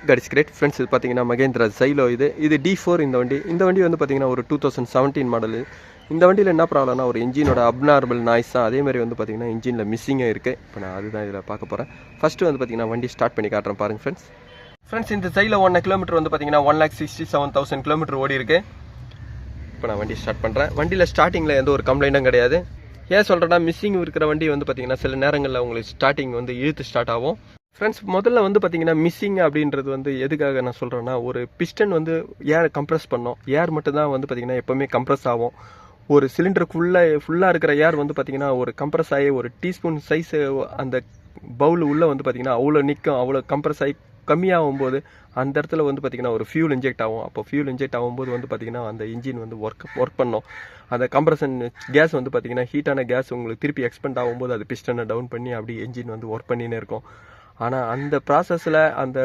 God is great. Friends, இது பார்த்தீங்கன்னா Mahindra Xylo இது D4 இந்த வண்டி வந்து பார்த்தீங்கன்னா ஒரு 2017 மாடல். இந்த வண்டியில் என்ன ப்ராப்ளம்னா ஒரு இன்ஜினோட அப்நார்மல் நாய்ஸ் தான். அதே மாதிரி வந்து பார்த்தீங்கன்னா இன்ஜினில் மிஸ்ஸிங்காக இருக்குது. இப்போ நான் அதுதான் இதில் பார்க்க போகிறேன். ஃபஸ்ட்டு வந்து பார்த்தீங்கன்னா வண்டி ஸ்டார்ட் பண்ணி காட்டுறேன் பாருங்கள் ஃப்ரெண்ட்ஸ். இந்த Xylo 1 கிலோமீட்டர் வந்து பார்த்தீங்கன்னா 1,67,000 கிலோமீட்டர் ஓடி இருக்குது. இப்போ நான் வண்டி ஸ்டார்ட் பண்ணுறேன். வண்டியில் ஸ்டார்டிங்கில் எந்த ஒரு கம்ப்ளைண்ட்டும் கிடையாது. ஏன் சொல்கிறேன்னா மிஸ்ஸிங் இருக்கிற வண்டி வந்து பார்த்தீங்கன்னா சில நேரங்களில் உங்களுக்கு ஸ்டார்டிங் வந்து இழுத்து ஸ்டார்ட் ஆகும். ஃப்ரெண்ட்ஸ், முதல்ல வந்து பார்த்தீங்கன்னா மிஸ்ஸிங் அப்படின்றது வந்து எதுக்காக நான் சொல்கிறேன்னா, ஒரு பிஸ்டன் வந்து ஏர் கம்ப்ரெஸ் பண்ணோம். ஏர் மட்டும் தான் வந்து பார்த்தீங்கன்னா எப்போவுமே கம்ப்ரெஸ் ஆகும். ஒரு ஃபுல்லாக இருக்கிற ஏர் வந்து பார்த்தீங்கன்னா ஒரு கம்ப்ரெஸ் ஆகி ஒரு டீஸ்பூன் சைஸு அந்த பவுல் உள்ளே வந்து பார்த்தீங்கன்னா அவ்வளோ நிற்கும். அவ்வளோ கம்ப்ரெஸ் ஆகி கம்மியாகும் போது அந்த இடத்துல வந்து பார்த்தீங்கன்னா ஒரு ஃபியூல் இன்ஜெக்ட் ஆகும். அப்போ ஃபியூல் இன்ஜெக்ட் ஆகும்போது வந்து பார்த்தீங்கன்னா அந்த இன்ஜின் வந்து ஒர்க் பண்ணோம். அந்த கம்ப்ரஷன் கேஸ் வந்து பார்த்தீங்கன்னா ஹீட்டான கேஸ் உங்களுக்கு திருப்பி எக்ஸ்பெண்ட் ஆகும்போது அது பிஸ்டனை டவுன் பண்ணி அப்படி என்ஜின் வந்து ஒர்க் பண்ணினே இருக்கும். ஆனால் அந்த ப்ராசஸில் அந்த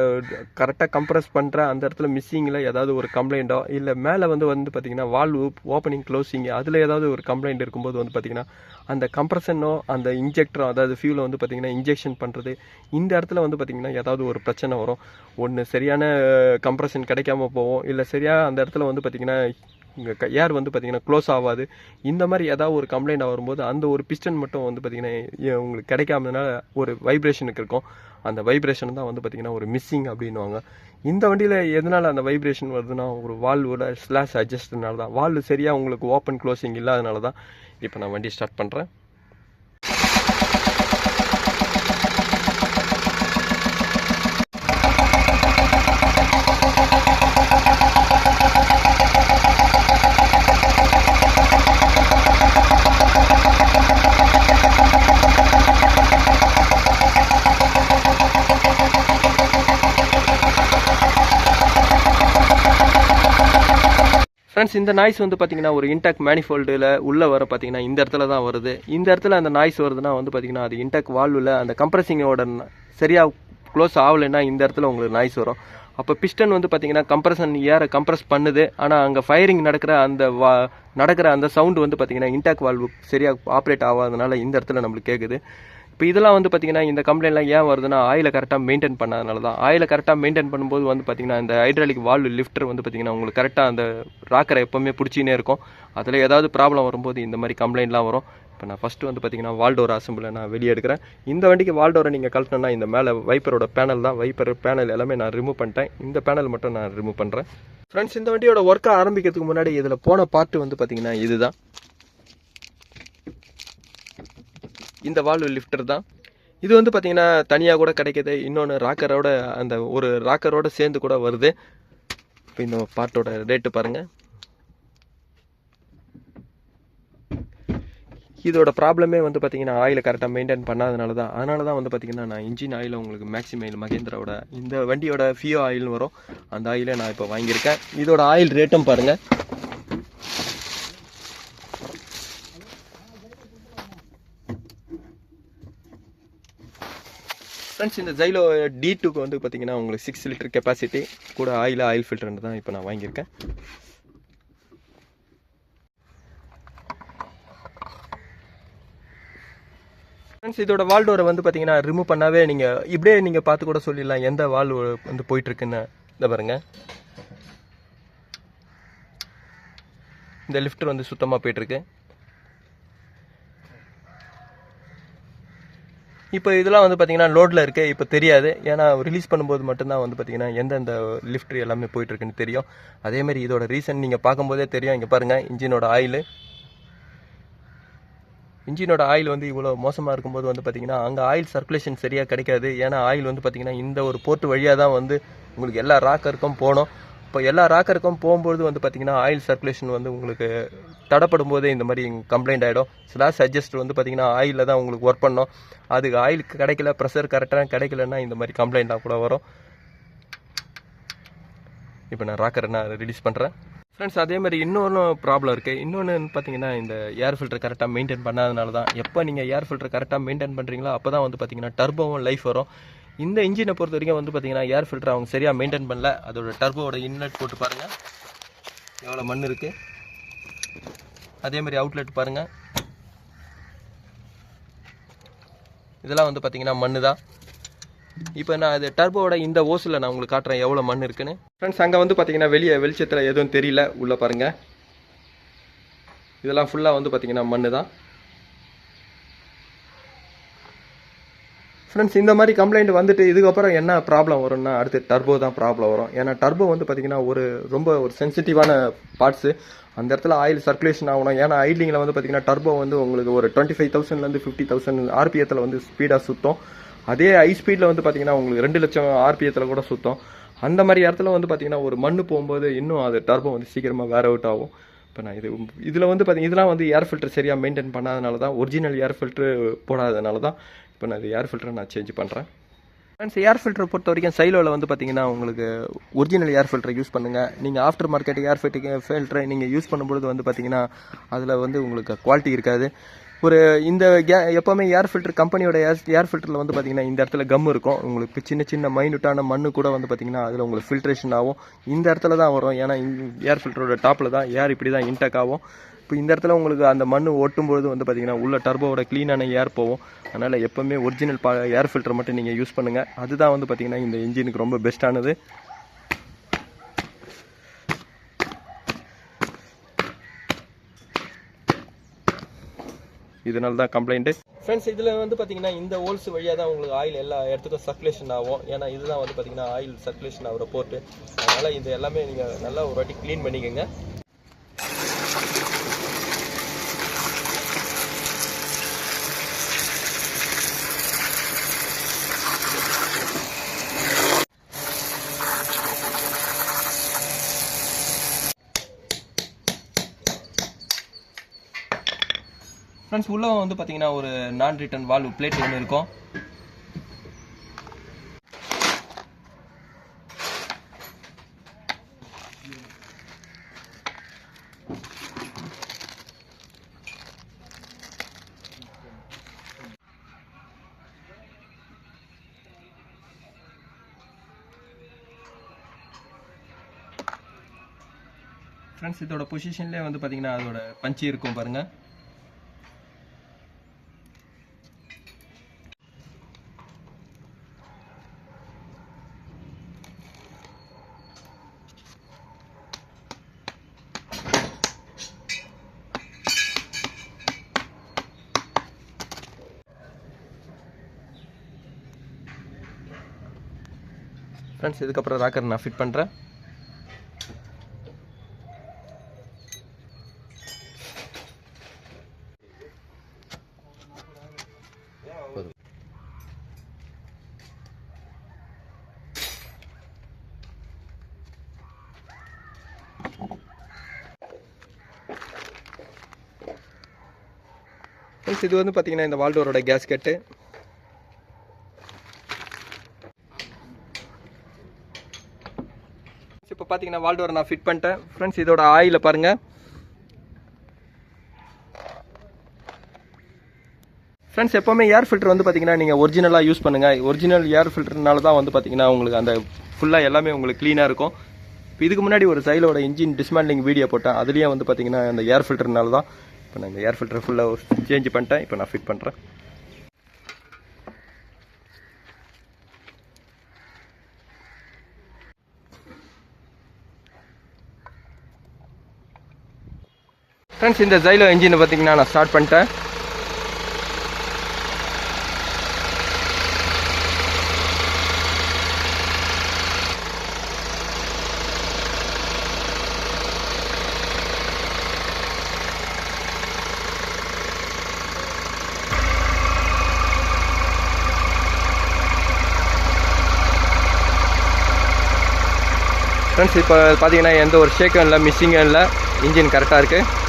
கரெக்டாக கம்ப்ரெஸ் பண்ணுற அந்த இடத்துல மிஸ்ஸிங்கில் ஏதாவது ஒரு கம்ப்ளைண்ட்டோ இல்லை மேலே வந்து பார்த்தீங்கன்னா வால்வு ஓப்பனிங் க்ளோசிங் அதில் ஏதாவது ஒரு கம்ப்ளைண்ட் இருக்கும்போது வந்து பார்த்தீங்கன்னா அந்த கம்ப்ரெஷனோ அந்த இன்ஜெக்டரோ அதாவது ஃபியூலை வந்து பார்த்தீங்கன்னா இன்ஜெக்ஷன் பண்ணுறது இந்த இடத்துல வந்து பார்த்தீங்கன்னா ஏதாவது ஒரு பிரச்சனை வரும். ஒன்று சரியான கம்ப்ரெஷன் கிடைக்காம போவோம், இல்லை சரியாக அந்த இடத்துல வந்து பார்த்தீங்கன்னா ஏர் வந்து பார்த்தீங்கன்னா க்ளோஸ் ஆகாது. இந்த மாதிரி ஏதாவது ஒரு கம்ப்ளைண்ட் வரும்போது அந்த ஒரு பிஸ்டன் மட்டும் வந்து பார்த்தீங்கன்னா உங்களுக்கு கிடைக்காமனால ஒரு வைப்ரேஷனுக்கு இருக்கும். அந்த வைப்ரேஷன் தான் வந்து பார்த்தீங்கன்னா ஒரு மிஸ்ஸிங் அப்படின்வாங்க. இந்த வண்டியில் எதனால் அந்த வைப்ரேஷன் வருதுன்னா ஒரு வால்வோட ஸ்லாஷ் அட்ஜஸ்ட்னால தான். வால்வு சரியாக உங்களுக்கு ஓப்பன் க்ளோசிங் இல்லாதனால தான். இப்போ நான் வண்டி ஸ்டார்ட் பண்ணுறேன். ஃப்ரெண்ட்ஸ், இந்த நாய்ஸ் வந்து பார்த்தீங்கன்னா ஒரு இன்டாக் மேனிஃபோல்டில் உள்ளே வர பார்த்தீங்கன்னா இந்த இடத்துல தான் வருது. இந்த இடத்துல அந்த நாய்ஸ் வருதுன்னா வந்து பார்த்தீங்கன்னா அது இன்டாக் வால்வில் அந்த கம்ப்ரெஸிங்கோட சரியாக க்ளோஸ் ஆகலைன்னா இந்த இடத்துல உங்களுக்கு நாய்ஸ் வரும். அப்போ பிஸ்டன் வந்து பார்த்தீங்கன்னா கம்ப்ரெஷன் ஏரை கம்ப்ரெஸ் பண்ணுது. ஆனால் அங்கே ஃபயரிங் நடக்கிற அந்த சவுண்டு வந்து பார்த்தீங்கன்னா இன்டாக் வால்வு சரியாக ஆப்ரேட் ஆகாதனால இந்த இடத்துல நம்மளுக்கு கேட்குது. இப்போ இதெல்லாம் வந்து பார்த்தீங்கன்னா இந்த கம்ப்ளைண்ட்லாம் ஏன் வருதுன்னா ஆயிலை கரெக்டாக மெயின்டைன் பண்ணாதனால தான். ஆயிலை கரெக்டாக மெயின்டைன் பண்ணும்போது வந்து பார்த்தீங்கன்னா இந்த ஹைட்ராலிக் வால்வு லிஃப்டர் வந்து பார்த்தீங்கன்னா உங்களுக்கு கரெக்டாக அந்த ராக்கரை எப்போவுமே பிடிச்சினே இருக்கும். அதில் ஏதாவது ப்ராப்ளம் வரும்போது இந்த மாதிரி கம்ப்ளைண்ட்லாம் வரும். இப்போ நான் ஃபஸ்ட்டு வந்து பார்த்தீங்கன்னா வால்டோர் அசம்பிளை நான் வெளியே எடுக்கிறேன். இந்த வண்டிக்கு வால்டோரை நீங்கள் கழட்டினா இந்த மேலே வைப்பரோட பேனல் தான். வைப்பர் பேனல் எல்லாமே நான் ரிமூவ் பண்ணிட்டேன். இந்த பேனல் மட்டும் நான் ரிமூவ் பண்ணுறேன். ஃப்ரெண்ட்ஸ், இந்த வண்டியோட ஒர்க்கை ஆரம்பிக்கிறதுக்கு முன்னாடி இதில் போன பார்ட்டு வந்து பார்த்தீங்கன்னா இதுதான். இந்த வால்வு லிஃப்டர் தான். இது வந்து பார்த்தீங்கன்னா தனியாக கூட கிடைக்கிது. இன்னொன்று ராக்கரோட அந்த ஒரு ராக்கரோட சேர்ந்து கூட வருது. இப்போ இந்த பார்ட்டோட ரேட்டு பாருங்கள். இதோட ப்ராப்ளமே வந்து பார்த்தீங்கன்னா ஆயிலை கரெக்டாக மெயின்டைன் பண்ணாதனால தான். அதனால தான் வந்து பார்த்தீங்கன்னா நான் இன்ஜின் ஆயில் உங்களுக்கு மேக்ஸிமைல் மகேந்திராவோட இந்த வண்டியோட ஃபியோ ஆயில்னு வரும். அந்த ஆயிலை நான் இப்போ வாங்கியிருக்கேன். இதோட ஆயில் ரேட்டும் பாருங்கள். ஃப்ரெண்ட்ஸ், இந்த Xylo D2க்கு வந்து பார்த்தீங்கன்னா உங்களுக்கு 6 லிட்டர் கெப்பாசிட்டி கூட ஆயில் ஃபில்டர் தான் இப்போ நான் வாங்கியிருக்கேன். ஃப்ரெண்ட்ஸ், இதோட வால்டோரை வந்து பார்த்தீங்கன்னா ரிமூவ் பண்ணாவே இப்படியே நீங்கள் பார்த்து கூட சொல்லிடலாம் எந்த வால்வு வந்து போயிட்டுருக்குன்னு. இந்த பாருங்க, இந்த லிஃப்டர் வந்து சுத்தமாக போயிட்டுருக்கு. இப்போ இதெல்லாம் வந்து பார்த்தீங்கன்னா லோடில் இருக்குது. இப்போ தெரியாது, ஏன்னா ரிலீஸ் பண்ணும்போது மட்டும்தான் வந்து பார்த்தீங்கன்னா எந்தெந்த லிஃப்ட் எல்லாமே போயிட்டுருக்குன்னு தெரியும். அதேமாதிரி இதோட ரீசன் நீங்கள் பார்க்கும்போதே தெரியும். இங்கே பாருங்கள், இன்ஜினோட ஆயில் வந்து இவ்வளோ மோசமாக இருக்கும்போது வந்து பார்த்தீங்கன்னா அங்கே ஆயில் சர்க்குலேஷன் சரியாக கிடைக்காது. ஏன்னா ஆயில் வந்து பார்த்தீங்கன்னா இந்த ஒரு போர்ட் வழியாக தான் வந்து உங்களுக்கு எல்லா ராக்கருக்கும் போகணும். இப்போ எல்லா ராக்கருக்கும் போகும்போது வந்து பார்த்தீங்கன்னா ஆயில் சர்க்குலேஷன் வந்து உங்களுக்கு தடப்படும் போதே இந்த மாதிரி கம்ப்ளைண்ட் ஆகிடும். ஸ்லாஷ் அட்ஜஸ்டர் வந்து பார்த்தீங்கன்னா ஆயிலில் தான் உங்களுக்கு ஒர்க் பண்ணோம். அதுக்கு ஆயில் கிடைக்கல, ப்ரெஷர் கரெக்டாக கிடைக்கலன்னா இந்த மாதிரி கம்ப்ளைண்ட்டாக கூட வரும். இப்போ நான் ராக்கரை ரிலீஸ் பண்ணுறேன். ஃப்ரெண்ட்ஸ், அதே மாதிரி இன்னொன்று ப்ராப்ளம் இருக்குது. இன்னொன்று பார்த்தீங்கன்னா இந்த ஏர் ஃபில்டர் கரெக்டாக மெயின்டைன் பண்ணாதனால தான். எப்போ நீங்கள் ஏர் ஃபில்டர் கரெக்டாக மெயின்டைன் பண்ணுறீங்களோ அப்போ தான் வந்து பார்த்தீங்கன்னா டர்போவும் லைஃப் வரும். இந்த இன்ஜினை பொறுத்த வரைக்கும் வந்து பார்த்தீங்கன்னா ஏர் ஃபில்டர் அவங்க சரியாக மெயின்டைன் பண்ணல. அதோட டர்போவோட இன்லெட் போட்டு பாருங்கள் எவ்வளோ மண் இருக்குது. அதே மாதிரி அவுட்லெட் பாருங்கள், இதெல்லாம் வந்து பார்த்தீங்கன்னா மண்ணு தான். இப்போ நான் அது டர்போவோட இந்த ஓஸில் நான் உங்களுக்கு காட்டுறேன் எவ்வளோ மண் இருக்குன்னு. ஃப்ரெண்ட்ஸ் அங்கே வந்து பார்த்தீங்கன்னா வெளியே வெளிச்சத்தில் எதுவும் தெரியல, உள்ளே பாருங்கள். இதெல்லாம் ஃபுல்லாக வந்து பார்த்தீங்கன்னா மண் தான். ஃப்ரெண்ட்ஸ் இந்த மாதிரி கம்ப்ளைண்ட் வந்துட்டு இதுக்கப்புறம் என்ன ப்ராப்ளம் வரும்னா அடுத்து டர்போ தான் ப்ராப்ளம் வரும். ஏன்னா டர்போ வந்து பார்த்தீங்கன்னா ரொம்ப ஒரு சென்சிட்டிவான பார்ட்ஸு. அந்த இடத்துல ஆயில் சர்க்குலேஷன் ஆகணும். ஏன்னா ஐட்லிங்கில் வந்து பார்த்தீங்கன்னா டர்போ வந்து உங்களுக்கு ஒரு 25,000 50,000 ஆர்பிஎத்தில் வந்து ஸ்பீடாக சுற்றும். அதே ஹை ஸ்பீடில் வந்து பார்த்தீங்கன்னா உங்களுக்கு 2 லட்சம் ஆர்பிஎத்தில் கூட சுற்றும். அந்த மாதிரி இடத்துல வந்து பார்த்தீங்கன்னா ஒரு மண் போகும்போது இன்னும் அது டர்போ வந்து சீக்கிரமாக வேர் அவுட் ஆகும். இப்போ நான் இதில் வந்து பார்த்தீங்கன்னா இதெல்லாம் வந்து ஏர் ஃபில்டர் சரியாக மெயின்டைன் பண்ணாதனால தான், ஒரிஜினல் ஏர் ஃபில்ட்ரு போடாதனால தான் இப்போ நான் இது ஏர் ஃபில்டரை நான் சேஞ்ச் பண்ணுறேன். ஃப்ரெண்ட்ஸ் ஏர் ஃபில்டரை பொறுத்த வரைக்கும் சைலோவில் வந்து பார்த்தீங்கன்னா உங்களுக்கு ஒரிஜினல் ஏர் ஃபில்டரை யூஸ் பண்ணுங்கள். நீங்கள் ஆஃப்டர் மார்க்கெட் ஏர் ஃபில்டரை நீங்கள் யூஸ் பண்ணும்பொழுது வந்து பார்த்தீங்கன்னா அதில் வந்து உங்களுக்கு குவாலிட்டி இருக்காது. எப்போவுமே ஏர் ஃபில்டர் கம்பெனியோட ஏர் ஃபில்டரில் வந்து பார்த்தீங்கன்னா இந்த இடத்துல கம் இருக்கும். உங்களுக்கு சின்ன மைனூட்டான மண்ணு கூட வந்து பார்த்தீங்கன்னா அதில் உங்களுக்கு ஃபில்ட்ரேஷன் ஆகும். இந்த இடத்துல தான் வரும். ஏன்னா ஏர் ஃபில்டரோட டாப்பில் தான் ஏர் இப்படி தான் இன்டேக் ஆகும். இப்போ இந்த இடத்துல உங்களுக்கு அந்த மண் ஒட்டும்பொழுது வந்து பார்த்தீங்கன்னா உள்ள டர்போவோட க்ளீனான ஏர் போகும். அதனால் எப்போவுமே ஒரிஜினல் ஏர் ஃபில்டர் மட்டும் நீங்கள் யூஸ் பண்ணுங்கள். அதுதான் வந்து பார்த்தீங்கன்னா இந்த இன்ஜினுக்கு ரொம்ப பெஸ்ட்டானது. இதனால தான் கம்ப்ளைண்ட்டு. ஃப்ரெண்ட்ஸ் இதில் வந்து பார்த்தீங்கன்னா இந்த ஹோல்ஸ் வழியாக தான் உங்களுக்கு ஆயில் எல்லா இடத்துக்கும் சர்க்குலேஷன் ஆகும். ஏன்னா இதுதான் வந்து பார்த்தீங்கன்னா ஆயில் சர்க்குலேஷன் ஆகிற போர்ட்டு. அதனால் இது எல்லாமே நீங்கள் நல்லா ஒரு வாட்டி க்ளீன் பண்ணிக்கோங்க. ஃப்ரெண்ட்ஸ் உள்ள வந்து பார்த்தீங்கன்னா ஒரு நான் ரிட்டர்ன் வால்வ் பிளேட் ஒன்று இருக்கும். ஃப்ரெண்ட்ஸ் இதோட பொசிஷன்லேயே வந்து பார்த்தீங்கன்னா அதோட பஞ்சு இருக்கும் பாருங்கள். ஃப்ரெண்ட்ஸ் இதுக்கப்புறம் ராக்கர் நான் ஃபிட் பண்ணுறேன். இது வந்து பார்த்தீங்கன்னா இந்த வால்டோரோட கேஸ்கெட்டு. இப்போ பார்த்தீங்கன்னா வால்டோரை நான் ஃபிட் பண்ணிட்டேன். ஃப்ரெண்ட்ஸ் இதோட ஆயிலை பாருங்கள். ஃப்ரெண்ட்ஸ் எப்போவுமே ஏர் ஃபில்டர் வந்து பார்த்தீங்கன்னா நீங்கள் ஒரிஜினலாக யூஸ் பண்ணுங்கள். ஒரிஜினல் ஏர் ஃபில்டர்னால தான் வந்து பார்த்தீங்கன்னா உங்களுக்கு அந்த ஃபுல்லாக எல்லாமே உங்களுக்கு க்ளீனாக இருக்கும். இப்போ இதுக்கு முன்னாடி ஒரு சைலோட இன்ஜின் டிஸ்மேண்ட்லிங் வீடியோ போட்டேன். அதுலேயே வந்து பார்த்தீங்கன்னா அந்த ஏர் ஃபில்டர்னால தான். இப்போ நான் இந்த ஏர் ஃபில்டரை ஃபுல்லாக சேஞ்ச் பண்ணிட்டேன். இப்போ நான் ஃபிட் பண்ணுறேன். ஃப்ரெண்ட்ஸ் இந்த Xylo இன்ஜினை பார்த்தீங்கன்னா நான் ஸ்டார்ட் பண்ணிட்டேன். ஃப்ரெண்ட்ஸ் இப்போ பார்த்தீங்கன்னா எந்த ஒரு ஷேக்கும் இல்லை, மிஸ்ஸிங்கும் இல்லை. இன்ஜின் கரெக்டாக இருக்குது.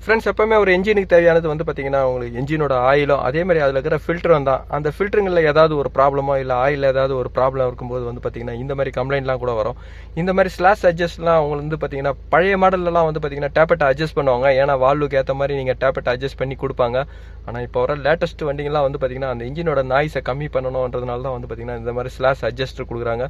ஃப்ரெண்ட்ஸ் எப்போவுமே ஒரு இன்ஜினுக்கு தேவையானது வந்து பார்த்தீங்கன்னா உங்களுக்கு இன்ஜினோட ஆயிலும் அதே மாதிரி அதில் இருக்கிற ஃபில்டரும் தான். அந்த ஃபில்டருங்களில் ஏதாவது ஒரு ப்ராப்ளமோ இல்லை ஆயில் ஏதாவது ஒரு ப்ராப்ளம் இருக்கும்போது வந்து பார்த்தீங்கன்னா இந்த மாதிரி கம்ப்ளைண்ட்லாம் கூட வரும். இந்த மாதிரி ஸ்லாஷ் அட்ஜஸ்ட்லாம் அவங்களுக்கு வந்து பார்த்தீங்கன்னா பழைய மாடல்லாம் வந்து பார்த்தீங்கன்னா டேப்பெட்டை அட்ஜஸ்ட் பண்ணுவாங்க. ஏன்னா வால்வுக்கு ஏற்ற மாதிரி நீங்கள் டேப்பெட்டை அட்ஜஸ்ட் பண்ணி கொடுப்பாங்க. ஆனால் இப்போ வர லேட்டஸ்ட் வண்டிங்கெல்லாம் வந்து பார்த்தீங்கன்னா அந்த இன்ஜினோட நாய்ஸை கம்மி பண்ணணுன்றதுனால தான் வந்து பார்த்தீங்கன்னா இந்த மாதிரி ஸ்லாஷ் அட்ஜஸ்டர் கொடுக்குறாங்க.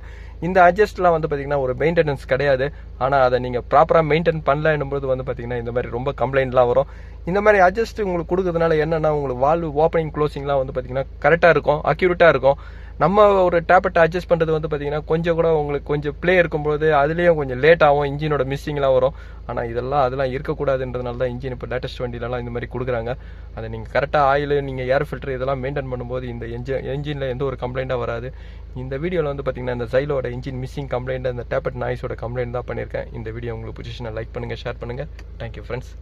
இந்த அட்ஜஸ்ட்லாம் வந்து பார்த்தீங்கன்னா ஒரு மெயின்டெனன்ஸ் கிடையாது. ஆனால் அதை நீங்கள் ப்ராப்பராக மெயின்டைன் பண்ணலன்னும்போது வந்து பார்த்தீங்கன்னா இந்த மாதிரி ரொம்ப கம்ப்ளைண்ட்லாம் வரும். இந்த மாதிரி அட்ஜஸ்ட் உங்களுக்கு கொடுக்கறதுனால என்னென்னா உங்களுக்கு வால்வு ஓப்பனிங் க்ளோசிங்லாம் வந்து பார்த்தீங்கன்னா கரெக்டாக இருக்கும், அக்யூரேட்டாக இருக்கும். நம்ம ஒரு டேப்பட்டை அட்ஜஸ்ட் பண்ணுறது வந்து பார்த்தீங்கன்னா கொஞ்சம் கூட உங்களுக்கு கொஞ்சம் ப்ளே இருக்கும்போது அதுலேயும் கொஞ்சம் லேட் ஆகும், இன்ஜினோட மிஸ்ஸிங்லாம் வரும். ஆனால் அதெல்லாம் இருக்கக்கூடாதுன்றதுனால தான் இன்ஜின் இப்போ லேட்டஸ்ட் வண்டியிலலாம் இந்த மாதிரி கொடுக்குறாங்க. அதை நீங்கள் கரெக்டாக ஆயில், நீங்கள் ஏர் ஃபில்டர் இதெல்லாம் மெயின்டைன் பண்ணும்போது இந்த என்ஜினில் எந்த ஒரு கம்ப்ளைண்ட்டாக வராது. இந்த வீடியோவில் வந்து பார்த்தீங்கன்னா இந்த Xyloவோட இன்ஜின் மிஸ்ஸிங் கம்ப்ளைண்ட், அந்த டேப்பட் நாய்ஸோட கம்ப்ளைண்ட் தான் பண்ணியிருக்கேன். இந்த வீடியோ உங்களுக்கு பிடிச்சிச்சுன்னா லைக் பண்ணுங்கள், ஷேர் பண்ணுங்கள். Thank you friends.